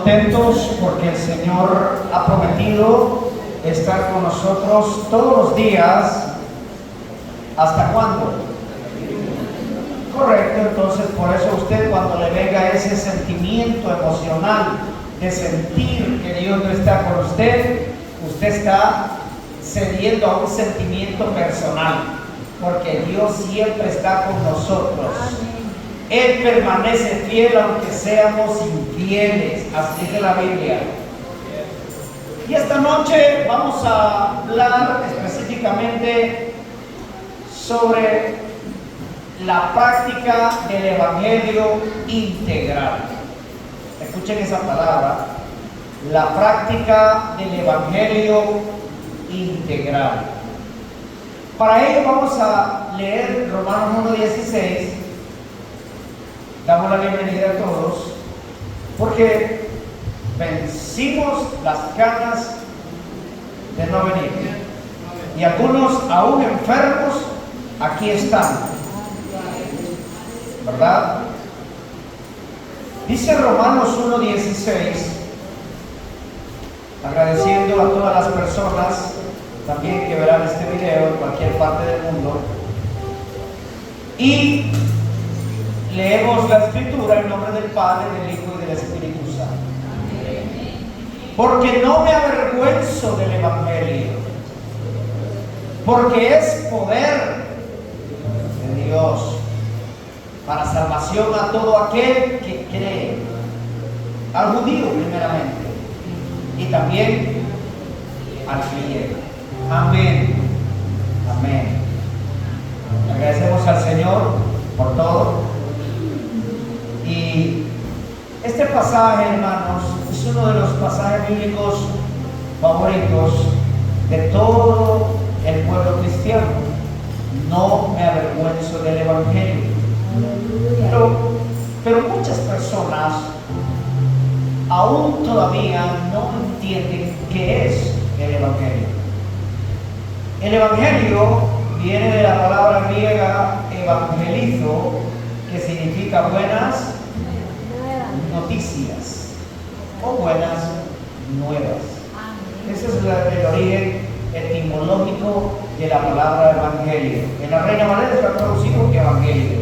Contentos porque el Señor ha prometido estar con nosotros todos los días. ¿Hasta cuándo? Correcto, entonces por eso usted, cuando le venga ese sentimiento emocional de sentir que Dios no está con usted, usted está cediendo a un sentimiento personal, porque Dios siempre está con nosotros. Él permanece fiel aunque seamos infieles, así dice la Biblia. Y esta noche vamos a hablar específicamente sobre la práctica del Evangelio integral. Escuchen esa palabra, la práctica del Evangelio integral. Para ello vamos a leer Romanos 1:16. Damos la bienvenida a todos, porque vencimos las ganas de no venir. Y algunos aún enfermos, aquí están, ¿verdad? Dice Romanos 1:16, agradeciendo a todas las personas también que verán este video en cualquier parte del mundo. Y leemos la Escritura en nombre del Padre, del Hijo y del Espíritu Santo. Porque no me avergüenzo del Evangelio, porque es poder de Dios para salvación a todo aquel que cree, al judío primeramente, y también al griego. Amén. Amén. Agradecemos al Señor por todo. Y este pasaje, hermanos, es uno de los pasajes bíblicos favoritos de todo el pueblo cristiano. No me avergüenzo del Evangelio. Pero muchas personas aún todavía no entienden qué es el Evangelio. El Evangelio viene de la palabra griega evangelizo, que significa buenas noticias o buenas nuevas. Ese es el origen etimológico de la palabra evangelio. En la Reina Valera está traducido evangelio,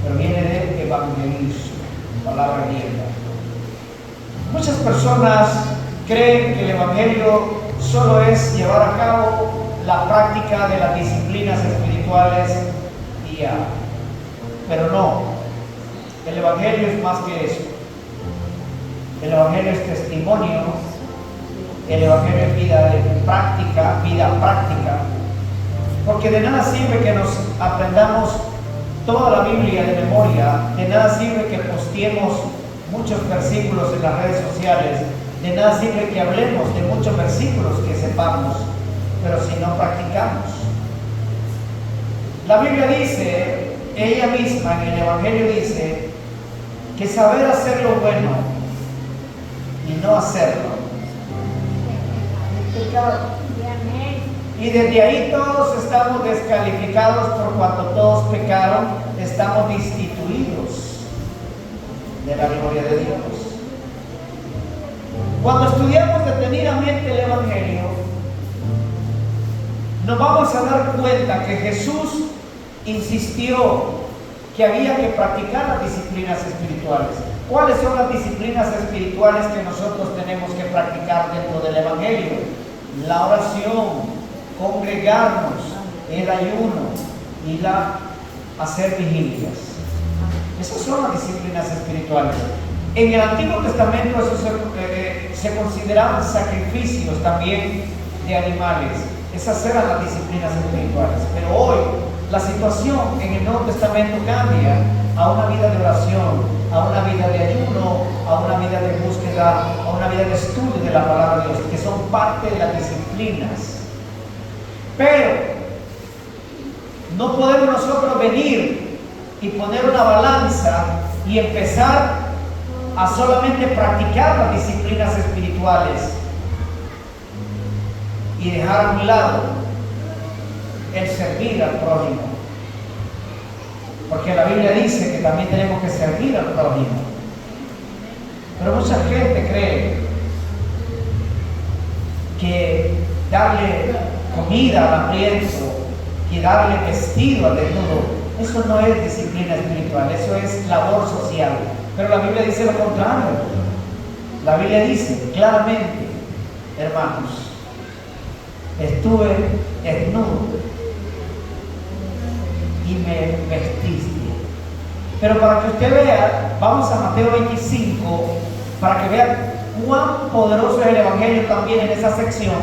pero viene de evangelizo, palabra griega. Muchas personas creen que el evangelio solo es llevar a cabo la práctica de las disciplinas espirituales y ya. Pero no, el Evangelio es más que eso. El Evangelio es testimonio, el Evangelio es vida práctica, porque de nada sirve que nos aprendamos toda la Biblia de memoria, de nada sirve que posteemos muchos versículos en las redes sociales, de nada sirve que hablemos de muchos versículos que sepamos, pero si no practicamos. La Biblia dice, ella misma en el Evangelio dice, que saber hacer lo bueno y no hacerlo es pecado. Y desde ahí todos estamos descalificados, por cuanto todos pecaron, estamos destituidos de la gloria de Dios. Cuando estudiamos detenidamente el Evangelio, nos vamos a dar cuenta que Jesús insistió que había que practicar las disciplinas espirituales. ¿Cuáles son las disciplinas espirituales que nosotros tenemos que practicar dentro del Evangelio? La oración, congregarnos, el ayuno y hacer vigilias. Esas son las disciplinas espirituales. En el Antiguo Testamento eso se consideraban sacrificios también de animales. Esas eran las disciplinas espirituales. Pero hoy la situación en el Nuevo Testamento cambia a una vida de oración, a una vida de ayuno, a una vida de búsqueda, a una vida de estudio de la palabra de Dios, que son parte de las disciplinas. Pero no podemos nosotros venir y poner una balanza y empezar a solamente practicar las disciplinas espirituales y dejar a un lado el servir al prójimo, porque la Biblia dice que también tenemos que servir al prójimo. Pero mucha gente cree darle comida al hambriento y darle vestido al desnudo, eso no es disciplina espiritual, eso es labor social. Pero la Biblia dice lo contrario. La Biblia dice claramente, hermanos, estuve desnudo y me vestiste. Pero para que usted vea, vamos a Mateo 25, para que vea cuán poderoso es el Evangelio también en esa sección,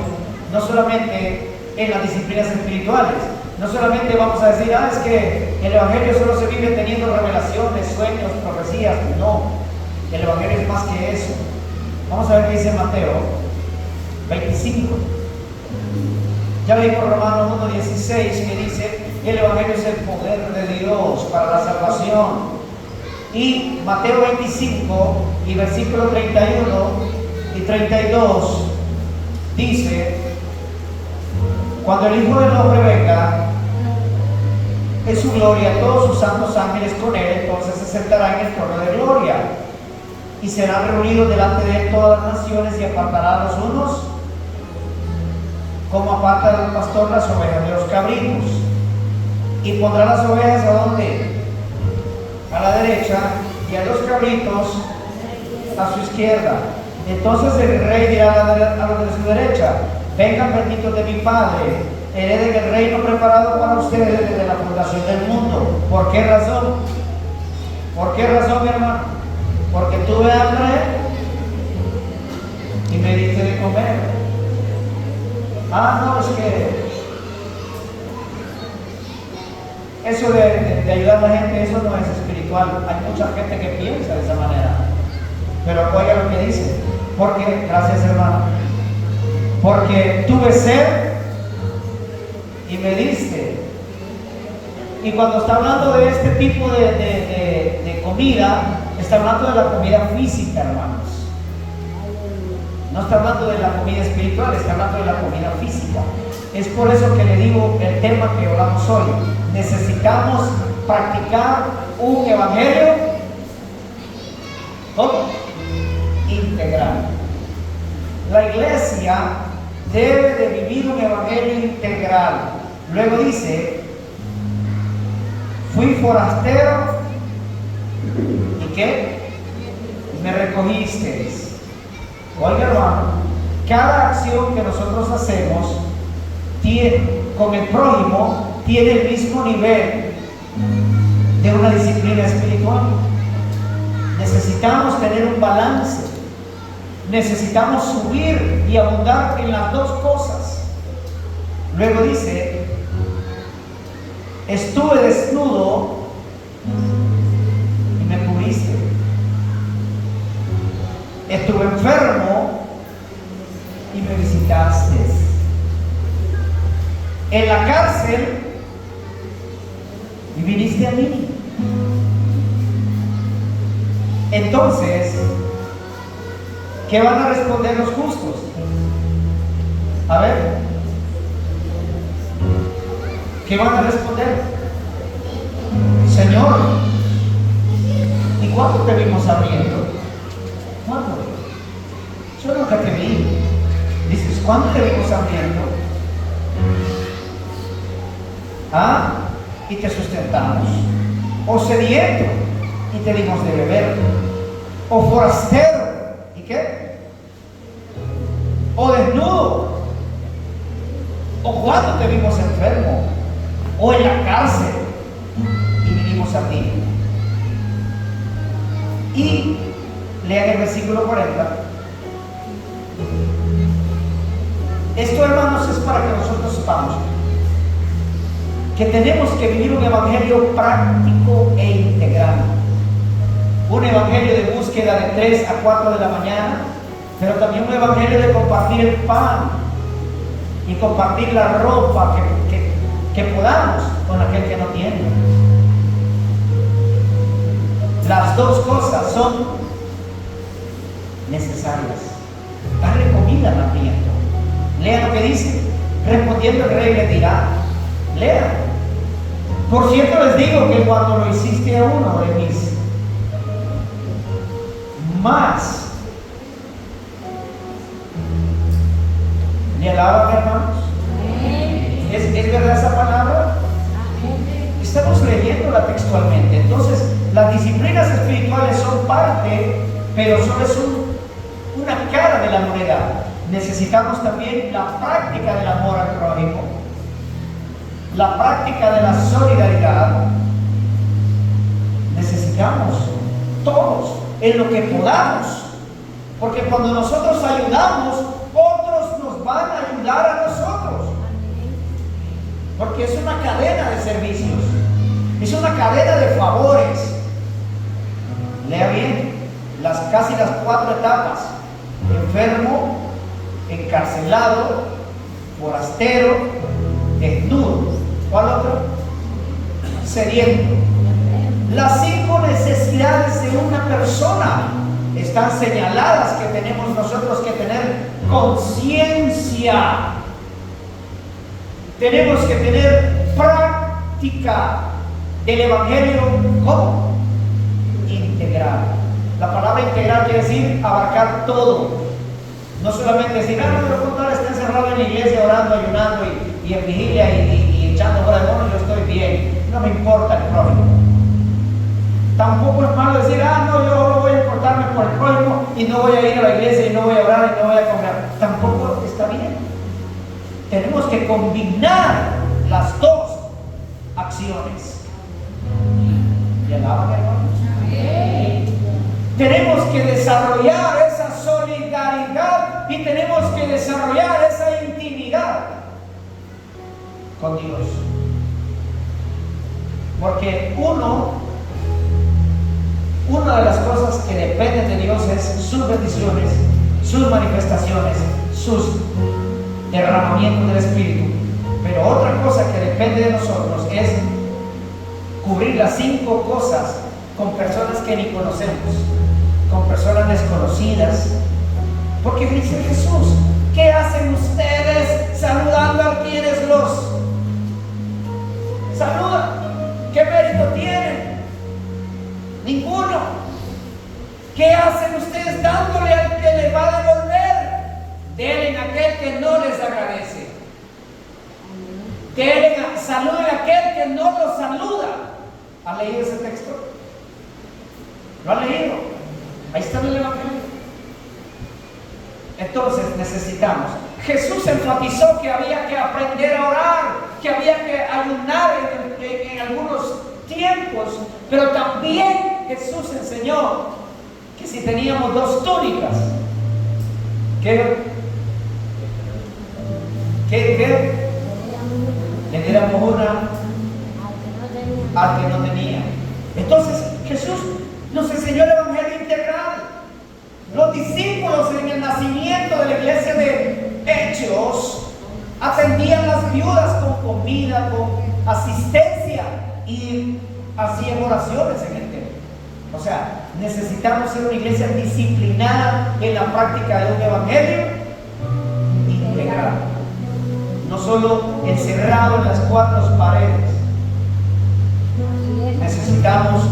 no solamente en las disciplinas espirituales. No solamente vamos a decir, es que el Evangelio solo se vive teniendo revelaciones, sueños, profecías. No, el Evangelio es más que eso. Vamos a ver qué dice Mateo 25. Ya leímos Romanos 1:16, que dice, el Evangelio es el poder de Dios para la salvación. Y Mateo 25 y versículo 31 y 32 dice, cuando el Hijo del Hombre venga en su gloria, todos sus santos ángeles con él, entonces se sentará en el trono de gloria y serán reunidos delante de él todas las naciones y apartará a los unos como aparta el pastor las ovejas de los cabritos, y pondrá las ovejas ¿a dónde? A la derecha, y a los cabritos a su izquierda. Entonces el rey dirá a los de su derecha, vengan benditos de mi Padre, hereden el reino preparado para ustedes desde la fundación del mundo. ¿Por qué razón? ¿Por qué razón, mi hermano? Porque tuve hambre y me diste de comer. No, es que eso de ayudar a la gente, eso no es espiritual. Hay mucha gente que piensa de esa manera. Pero oiga lo que dice. Porque, gracias hermano, porque tuve sed y me diste. Y cuando está hablando de este tipo de comida, está hablando de la comida física, hermanos. No está hablando de la comida espiritual, está hablando de la comida física. Es por eso que le digo el tema que hablamos hoy. Necesitamos practicar un evangelio integral. La iglesia debe de vivir un evangelio integral. Luego dice, fui forastero y ¿qué? Me recogisteis. Oiga hermano, cada acción que nosotros hacemos con el prójimo tiene el mismo nivel de una disciplina espiritual. Necesitamos tener un balance. Necesitamos subir y abundar en las dos cosas. Luego dice, estuve desnudo y me cubriste. Estuve enfermo y me visitaste. En la cárcel y viniste a mí. Entonces, ¿qué van a responder los justos? A ver, ¿qué van a responder? Señor, ¿y cuándo te vimos hambriento? ¿Cuándo? Yo nunca te vi. Dices, ¿cuándo te vimos hambriento? Y te sustentamos. O sediento y te dimos de beber. O forastero, ¿y qué? O desnudo. O cuando te vimos enfermo. O en la cárcel y vinimos a ti. Y lean el versículo 40. Esto, hermanos, es para que nosotros sepamos que tenemos que vivir un evangelio práctico e integral. Un evangelio de búsqueda de 3 a 4 de la mañana, pero también un evangelio de compartir el pan y compartir la ropa que podamos con aquel que no tiene. Las dos cosas son necesarias. Darle comida al hambriento. Lea lo que dice. Respondiendo el rey le dirá, lea. Por cierto les digo que cuando lo hiciste a uno de mis más ¿Me alaban, hermanos? ¿Es verdad esa palabra? Estamos leyéndola textualmente. Entonces, las disciplinas espirituales son parte, pero solo es una cara de la moneda. Necesitamos también la práctica del amor al prójimo, la práctica de la solidaridad. Necesitamos todos en lo que podamos, porque cuando nosotros ayudamos, otros nos van a ayudar a nosotros, porque es una cadena de servicios, es una cadena de favores. Lea bien casi las 4 etapas: enfermo, encarcelado, forastero, desnudo. ¿Cuál otro? Sediento. Las 5 necesidades de una persona están señaladas, que tenemos nosotros que tener conciencia. Tenemos que tener práctica del Evangelio. ¿Cómo? Integral. La palabra integral quiere decir abarcar todo. No solamente decir, pero cuando está encerrado en la iglesia orando, ayunando y en vigilia y echando fuera demonios, yo estoy bien. No me importa el prójimo. Tampoco es malo decir, no, yo no voy a importarme por el prójimo y no voy a ir a la iglesia y no voy a orar y no voy a comer. Tampoco está bien. Tenemos que combinar las 2 acciones. ¿Y alaban, hermanos? Tenemos que desarrollar esa solidaridad y tenemos que desarrollar esa intimidad con Dios. Porque una de las cosas que dependen de Dios es sus bendiciones, sus manifestaciones, sus derramamientos del Espíritu. Pero otra cosa que depende de nosotros es cubrir las 5 cosas con personas que ni conocemos, con personas desconocidas. Porque dice Jesús, ¿qué hacen ustedes saludando a quienes los saludan? ¿Qué mérito tienen? Ninguno. ¿Qué hacen ustedes dándole al que les va a devolver? Denle a aquel que no les agradece. Saluden a aquel que no los saluda. ¿Han leído ese texto? ¿Lo han leído? Ahí está en el Evangelio. Entonces necesitamos. Jesús enfatizó que había que aprender a orar, que había que ayunar en algunos tiempos, pero también Jesús enseñó que si teníamos 2 túnicas, que le diéramos una al que no tenía. Entonces Jesús nos enseñó el Evangelio integral. Los discípulos en el nacimiento de la iglesia de Hechos atendían las viudas con comida, con asistencia y hacían oraciones en el templo. O sea, necesitamos ser una iglesia disciplinada en la práctica de un evangelio integral, no solo encerrado en las 4 paredes. Necesitamos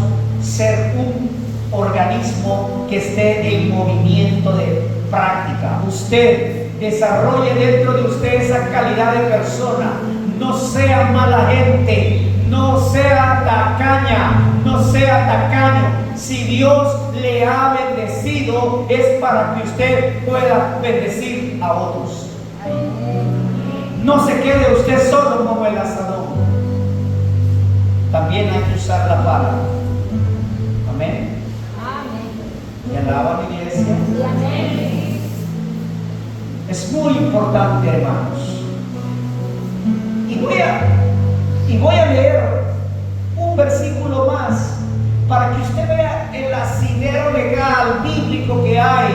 ser un organismo que esté en movimiento de práctica. Usted desarrolle dentro de usted esa calidad de persona. No sea mala gente, no sea tacaña, no sea tacaño. Si Dios le ha bendecido, es para que usted pueda bendecir a otros. No se quede usted solo como el asadón. También hay que usar la pala. Amén. ¿Y alaba mi iglesia? Amén. Es muy importante, hermanos. Y voy a leer un versículo más para que usted vea el asidero legal bíblico que hay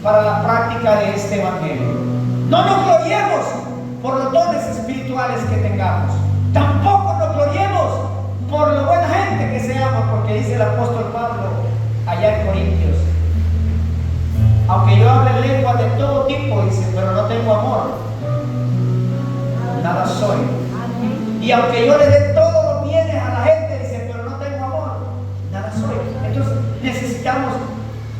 para la práctica de este evangelio. No nos gloriemos por los dones espirituales que tengamos. Tampoco nos gloriemos por lo buena gente que seamos, porque dice el apóstol Pablo allá en Corintios: aunque yo hable lenguas de todo tipo, dice, pero no tengo amor, nada soy. Y aunque yo le dé todos los bienes a la gente, dice, pero no tengo amor, nada soy. Entonces necesitamos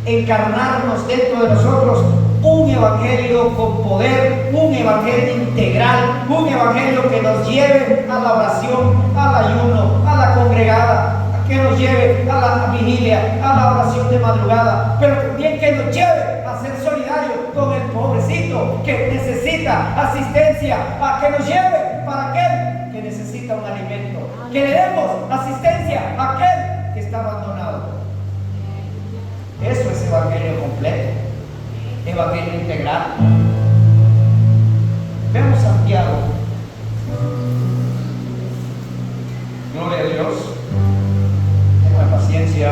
encarnarnos dentro de nosotros un evangelio con poder, un evangelio integral, un evangelio que nos lleve a la oración, al ayuno, a la congregada, que nos lleve a la vigilia, a la oración de madrugada, pero también que nos lleve a ser solidarios con el pobrecito que necesita asistencia, a que nos lleve para aquel que necesita un alimento, que le demos asistencia a aquel que está abandonado. Eso es evangelio completo, evangelio integral. Vemos Santiago. Gloria a Dios. Tenga paciencia.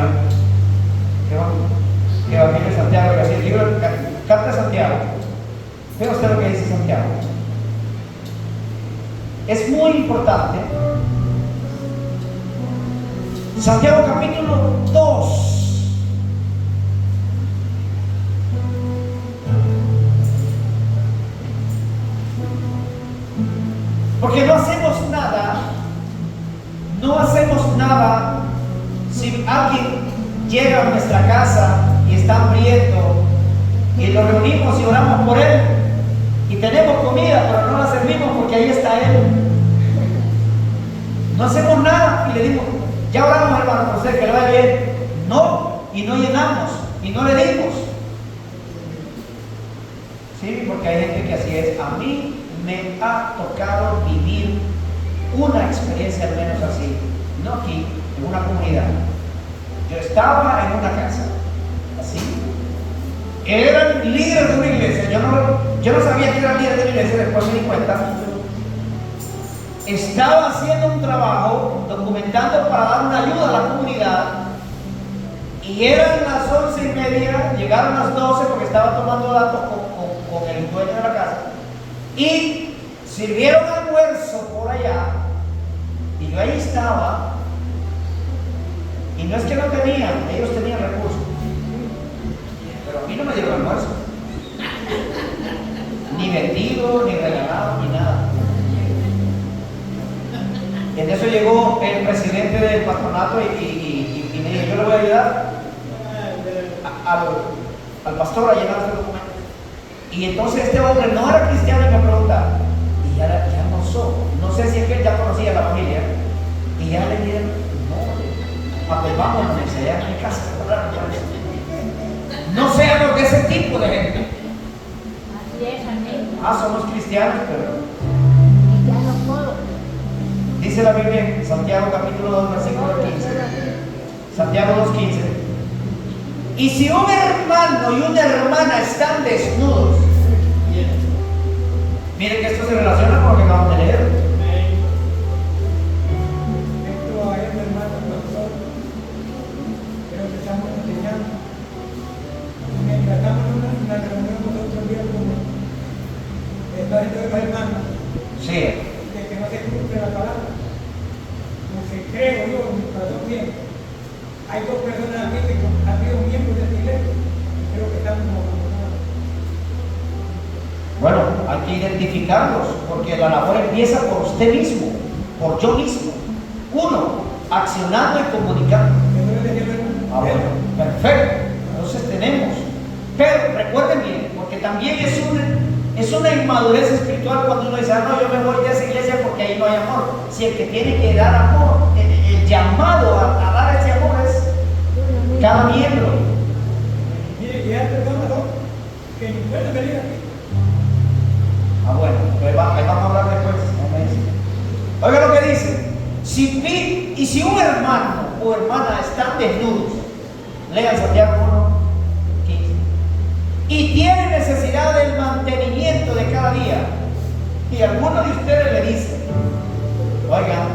¿Qué evangelio de Santiago? El libro, carta de Santiago. Vea usted lo que dice Santiago. Es muy importante. Santiago capítulo 2. Porque no hacemos nada si alguien llega a nuestra casa y está hambriento y lo reunimos y oramos por él y tenemos comida, pero no la servimos porque ahí está él. No hacemos nada y le digo, ya oramos, hermano, por usted, que le vaya bien. No, y no llenamos y no le dimos. Sí, porque hay gente que así es. A mí me ha tocado vivir una experiencia al menos así, no aquí, en una comunidad. Yo estaba en una casa, así. Eran líderes de una iglesia. Yo no sabía que eran líderes de una iglesia, después me di cuenta. Estaba haciendo un trabajo, documentando para dar una ayuda a la comunidad. Y eran las 11:30, llegaron las 12 porque estaba tomando datos con el dueño de la casa. Y sirvieron almuerzo por allá. Y yo ahí estaba. Y no es que no tenían, ellos tenían recursos. Pero a mí no me dieron almuerzo. Ni vendido, ni regalado, ni nada. En eso llegó el presidente del patronato y me dijo, yo le voy a ayudar al pastor a llenar este documento. Y entonces este hombre no era cristiano y me pregunta, y ya almorzó. No sé si es que él ya conocía a la familia. Y ya le dieron, no, pues vamos a allá en mi casa. No seamos de ese tipo de gente. Así es, amén. Somos cristianos, pero Cristianos todos. dice la Biblia en Santiago capítulo 2, versículo 15. Santiago 2:15. Y si un hermano y una hermana están desnudos, miren que esto se relaciona con lo que acabamos de leer. Esto a este hermano pastor, creo que estamos enseñando. Mientras estamos en una reunión nosotros días como está dentro de los hermanos, Sí. de que no se cumple la palabra. Como que creo yo, en mi corazón bien. Hay dos personas aquí que han sido miembros de esta iglesia y creo que están como abandonados. Bueno, hay que identificarlos, porque la labor empieza por usted mismo, por yo mismo. Uno, accionando y comunicando. Bueno, perfecto. Entonces tenemos. Pero recuerden bien, porque también es una inmadurez espiritual cuando uno dice, no, yo me voy de esa iglesia porque ahí no hay amor. Si el que tiene que dar amor, el llamado a dar ese amor es cada miembro. Mire, y hay personas que ni pueden venir aquí. Bueno, pues ahí vamos a hablar después. Oiga lo que dice. Si un hermano o hermana están desnudos, lean Santiago 1:15, y tienen necesidad del mantenimiento de cada día, y alguno de ustedes le dice, oigan,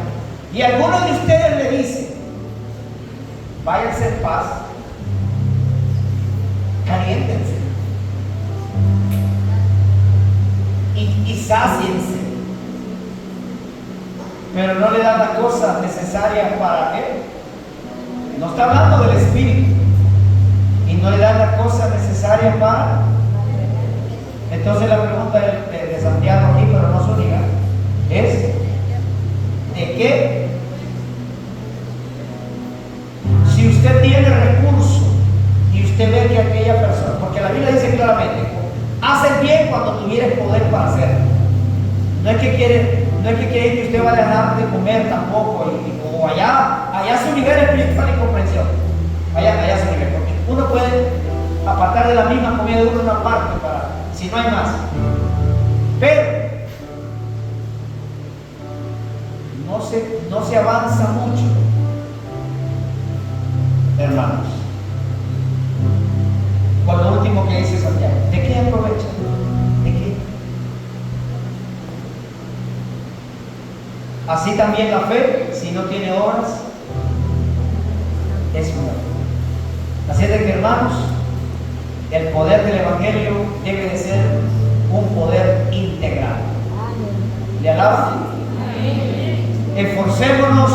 y alguno de ustedes le dice, váyanse en paz, caliéntense y sáciense, pero no le dan las cosas necesarias para qué. No está hablando del espíritu, y no le dan las cosas necesarias para. Entonces la pregunta de Santiago aquí, pero no su única, es ¿de qué? Si usted tiene recursos y usted ve que aquella persona, porque la Biblia dice claramente, hace bien cuando tuvieres poder para hacerlo. No es que quiere que usted va a dejar de comer tampoco, o allá su nivel espiritual y comprensión. Allá su nivel, porque uno puede apartar de la misma comida de uno una parte para, si no hay más. Pero no se avanza mucho, hermanos, con lo último que dice Santiago. ¿De qué aprovecha? ¿De qué? Así también la fe, si no tiene obras, es muerta. Así es de que, hermanos, el poder del Evangelio debe de ser un poder integral. ¿Le alaban? Esforcémonos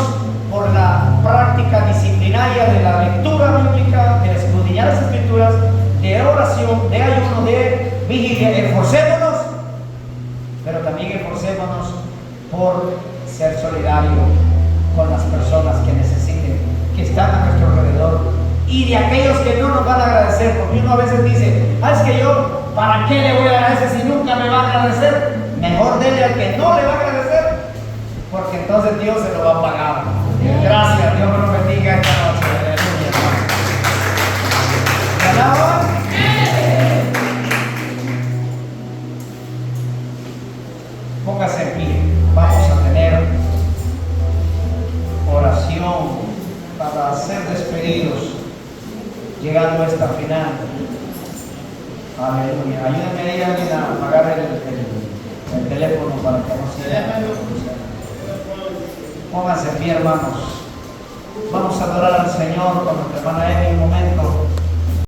por la práctica disciplinaria de la lectura bíblica, de escudriñar las escrituras, de oración, de ayuno, de vigilia. Esforcémonos, pero también esforcémonos por ser solidario con las personas que necesiten, que están a nuestro alrededor, y de aquellos que no nos van a agradecer, porque uno a veces dice, es que yo, ¿para qué le voy a agradecer si nunca me va a agradecer? Mejor dele al que no le va a agradecer, porque entonces Dios se lo va a pagar. Gracias, Dios me lo bendiga esta noche. Aleluya, hermano. ¿Me alaban? Póngase en pie. Vamos a tener oración para ser despedidos, llegando a esta final. Aleluya. Ayúdenme ahí alguien a apagar el teléfono para que no se vea. Pónganse en pie, hermanos. Vamos a adorar al Señor con nuestra hermana Emi un momento.